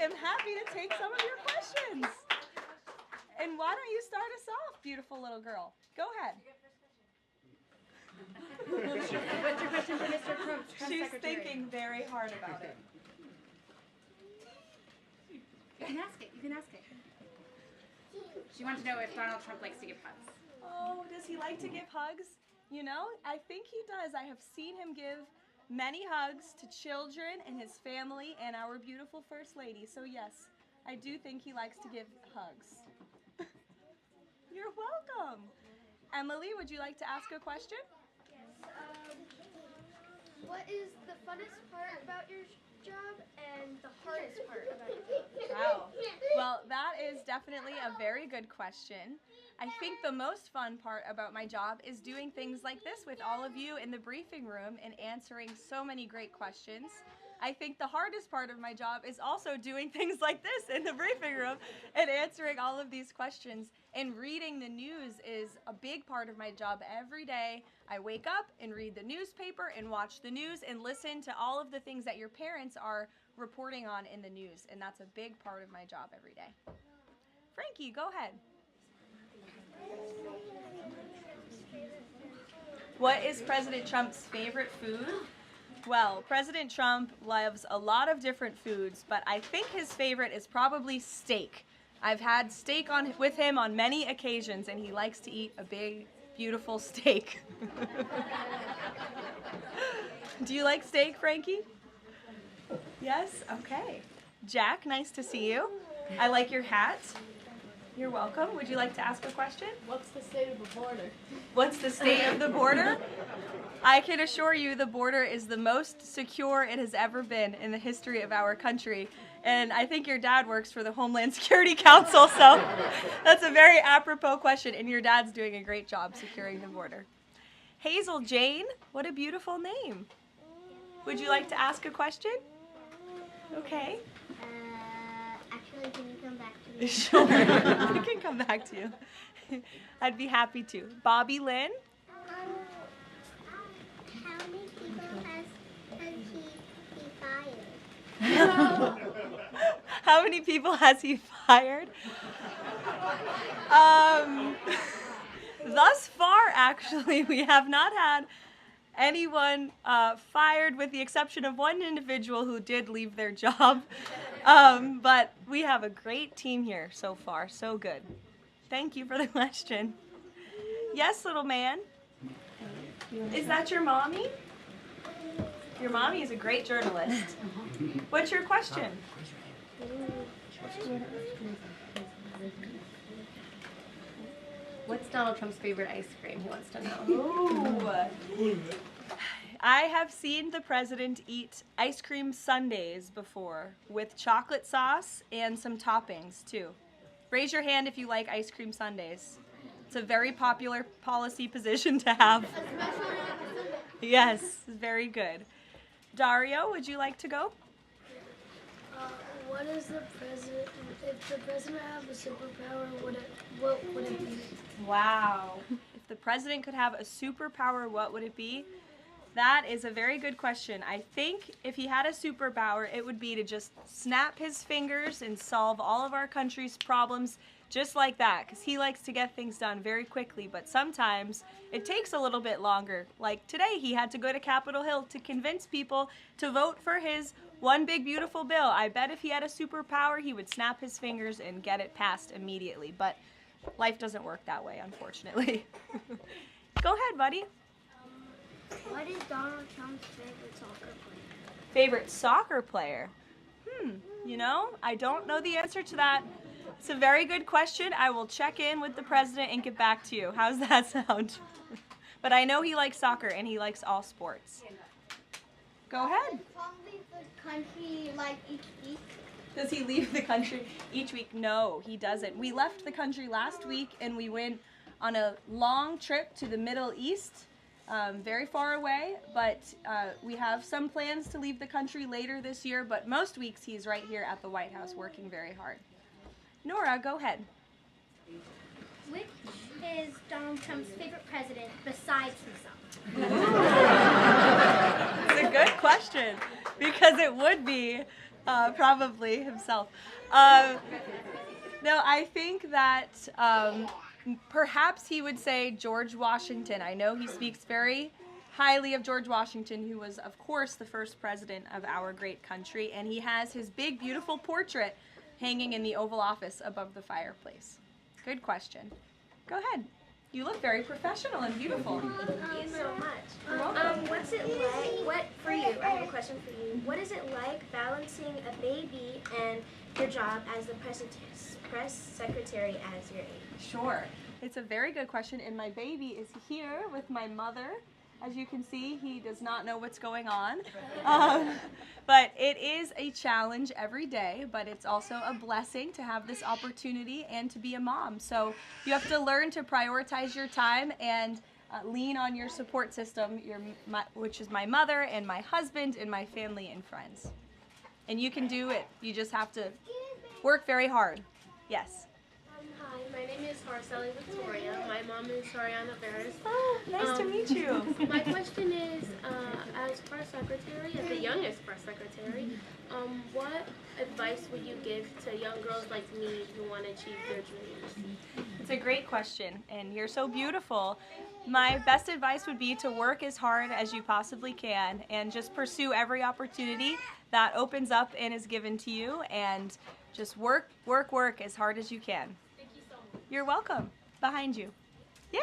am happy to take some of your questions. And why don't you start us off, beautiful little girl? Go ahead. What's your question for Mr. Trump? She's thinking very hard about it. You can ask it. You can ask it. She wants to know if Donald Trump likes to give hugs. Oh, does he like to give hugs? You know, I think he does. I have seen him give many hugs to children and his family and our beautiful First Lady. So yes, I do think he likes to give hugs. You're welcome. Emily, would you like to ask a question? Yes. What is the funnest part about your job and the hardest part about your job? Wow. Well, that is definitely a very good question. I think the most fun part about my job is doing things like this with all of you in the briefing room and answering so many great questions. I think the hardest part of my job is also doing things like this in the briefing room and answering all of these questions. And reading the news is a big part of my job every day. I wake up and read the newspaper and watch the news and listen to all of the things that your parents are reporting on in the news. And that's a big part of my job every day. Frankie, go ahead. What is President Trump's favorite food? Well, President Trump loves a lot of different foods, but I think his favorite is probably steak. I've had steak with him on many occasions, and he likes to eat a big, beautiful steak. Do you like steak, Frankie? Yes? Okay. Jack, nice to see you. I like your hat. You're welcome. Would you like to ask a question? What's the state of the border? What's the state of the border? I can assure you the border is the most secure it has ever been in the history of our country. And I think your dad works for the Homeland Security Council, so that's a very apropos question, and your dad's doing a great job securing the border. Hazel Jane, what a beautiful name. Would you like to ask a question? Okay. Actually, can you come back to me? Sure, I can come back to you. I'd be happy to. Bobby Lynn? How many people has he fired? How many people has he fired? Thus far, actually, we have not had anyone fired with the exception of one individual who did leave their job. But we have a great team here so far. So good. Thank you for the question. Yes, little man. Is that your mommy? Your mommy is a great journalist. What's your question? What's Donald Trump's favorite ice cream? He wants to know. Ooh. I have seen the president eat ice cream sundaes before with chocolate sauce and some toppings too. Raise your hand if you like ice cream sundaes. It's a very popular policy position to have. Yes, very good. Dario, would you like to go? What is the president? If the president had a superpower, what would it be? Wow. If the president could have a superpower, what would it be? That is a very good question. I think if he had a superpower, it would be to just snap his fingers and solve all of our country's problems just like that, because he likes to get things done very quickly, but sometimes it takes a little bit longer. Like today, he had to go to Capitol Hill to convince people to vote for his one big beautiful bill. I bet if he had a superpower, he would snap his fingers and get it passed immediately, but life doesn't work that way, unfortunately. Go ahead, buddy. What is Donald Trump's favorite soccer player? Favorite soccer player? You know, I don't know the answer to that. It's a very good question. I will check in with the president and get back to you. How's that sound? But I know he likes soccer and he likes all sports. Go ahead. Does Trump leave the country like each week? Does he leave the country each week? No, he doesn't. We left the country last week and we went on a long trip to the Middle East. Very far away, but we have some plans to leave the country later this year, but most weeks he's right here at the White House working very hard. Nora, go ahead. Which is Donald Trump's favorite president besides himself? It's a good question, because it would be Probably himself. No, I think that perhaps he would say George Washington. I know he speaks very highly of George Washington, who was, of course, the first president of our great country, and he has his big, beautiful portrait hanging in the Oval Office above the fireplace. Good question. Go ahead. You look very professional and beautiful. Thank you so much. You're welcome. What's it like, for you, I have a question for you. What is it like balancing a baby and your job as the press secretary as your age? Sure. It's a very good question, and my baby is here with my mother. As you can see, he does not know what's going on. But it is a challenge every day, but it's also a blessing to have this opportunity and to be a mom. So you have to learn to prioritize your time and lean on your support system, which is my mother and my husband and my family and friends. And you can do it. You just have to work very hard. Yes. Hi, my name is Marceli Victoria. My mom is Sariana Barris. Oh, nice to meet you. My question is, as press secretary, as the youngest press secretary, what advice would you give to young girls like me who want to achieve their dreams? It's a great question, and you're so beautiful. My best advice would be to work as hard as you possibly can and just pursue every opportunity that opens up and is given to you, and just work as hard as you can. Thank you so much. You're welcome. Behind you. Yeah.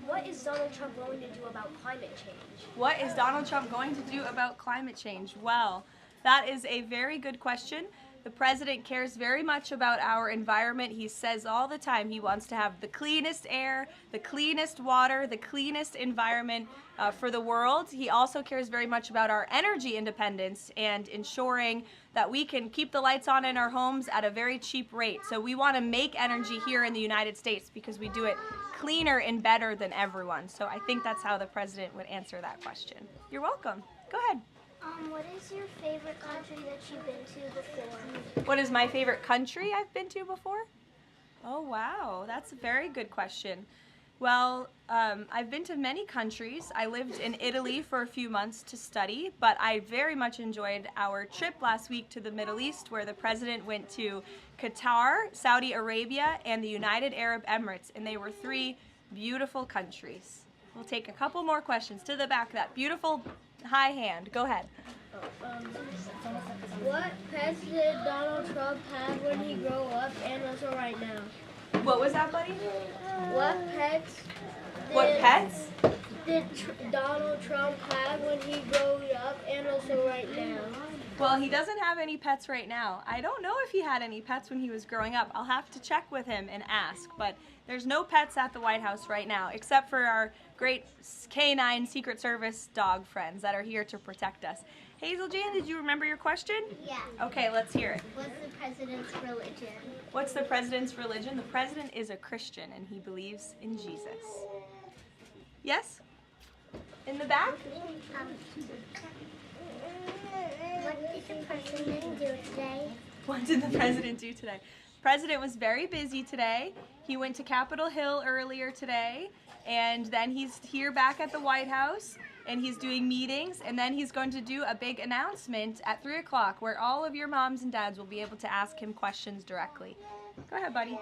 What is Donald Trump going to do about climate change? What is Donald Trump going to do about climate change? Well, that is a very good question. The president cares very much about our environment. He says all the time he wants to have the cleanest air, the cleanest water, the cleanest environment for the world. He also cares very much about our energy independence and ensuring that we can keep the lights on in our homes at a very cheap rate. So we want to make energy here in the United States because we do it cleaner and better than everyone. So I think that's how the president would answer that question. You're welcome. Go ahead. What is your favorite country that you've been to before? What is my favorite country I've been to before? Oh, wow. That's a very good question. Well, I've been to many countries. I lived in Italy for a few months to study, but I very much enjoyed our trip last week to the Middle East, where the president went to Qatar, Saudi Arabia, and the United Arab Emirates, and they were 3 beautiful countries. We'll take a couple more questions to the back. That beautiful high hand. Go ahead. What pets did Donald Trump have when he grew up and also right now? What was that, buddy? What pets did Donald Trump have when he grew up and also right now? Well, he doesn't have any pets right now. I don't know if he had any pets when he was growing up. I'll have to check with him and ask, but there's no pets at the White House right now, except for our great canine Secret Service dog friends that are here to protect us. Hazel Jan, did you remember your question? Yeah. Okay, let's hear it. What's the president's religion? What's the president's religion? The president is a Christian and he believes in Jesus. Yes? In the back? What did the president do today? What did the president do today? The president was very busy today. He went to Capitol Hill earlier today, and then he's here back at the White House, and he's doing meetings, and then he's going to do a big announcement at 3 o'clock where all of your moms and dads will be able to ask him questions directly. Go ahead, buddy.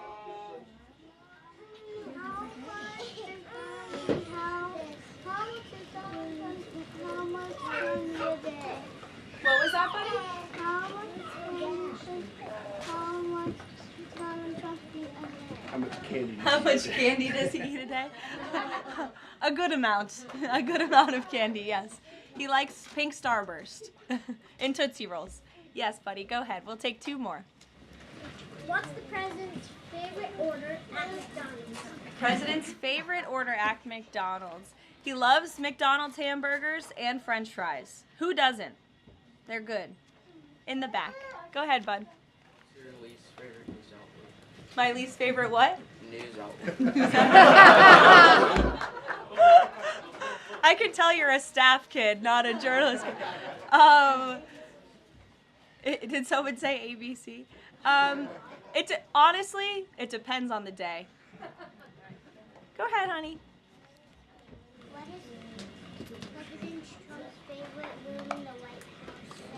What was that, buddy? How much candy does he eat a day? A good amount. A good amount of candy, yes. He likes pink Starburst and Tootsie Rolls. Yes, buddy, go ahead. We'll take 2 more. What's the president's favorite order at McDonald's? President's favorite order at McDonald's. He loves McDonald's hamburgers and French fries. Who doesn't? They're good. In the back. Go ahead, bud. Your least favorite news outlet? My least favorite what? News outlet. I can tell you're a staff kid, not a journalist kid. Did someone say ABC? Honestly, it depends on the day. Go ahead, honey. What is President Trump's favorite room in the White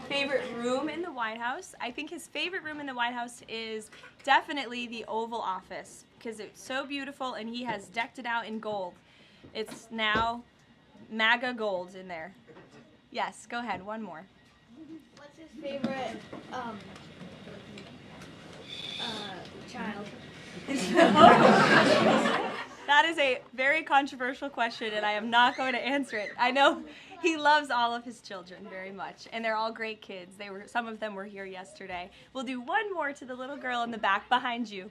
House? Favorite room in the White House? I think his favorite room in the White House is definitely the Oval Office because it's so beautiful and he has decked it out in gold. It's now MAGA gold in there. Yes, go ahead, one more. What's his favorite child? That is a very controversial question and I am not going to answer it. I know he loves all of his children very much and they're all great kids. Some of them were here yesterday. We'll do one more to the little girl in the back behind you.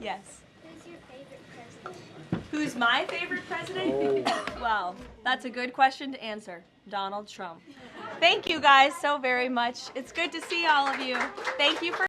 Yes. Who's your favorite president? Who's my favorite president? Well, that's a good question to answer. Donald Trump. Thank you guys so very much. It's good to see all of you. Thank you for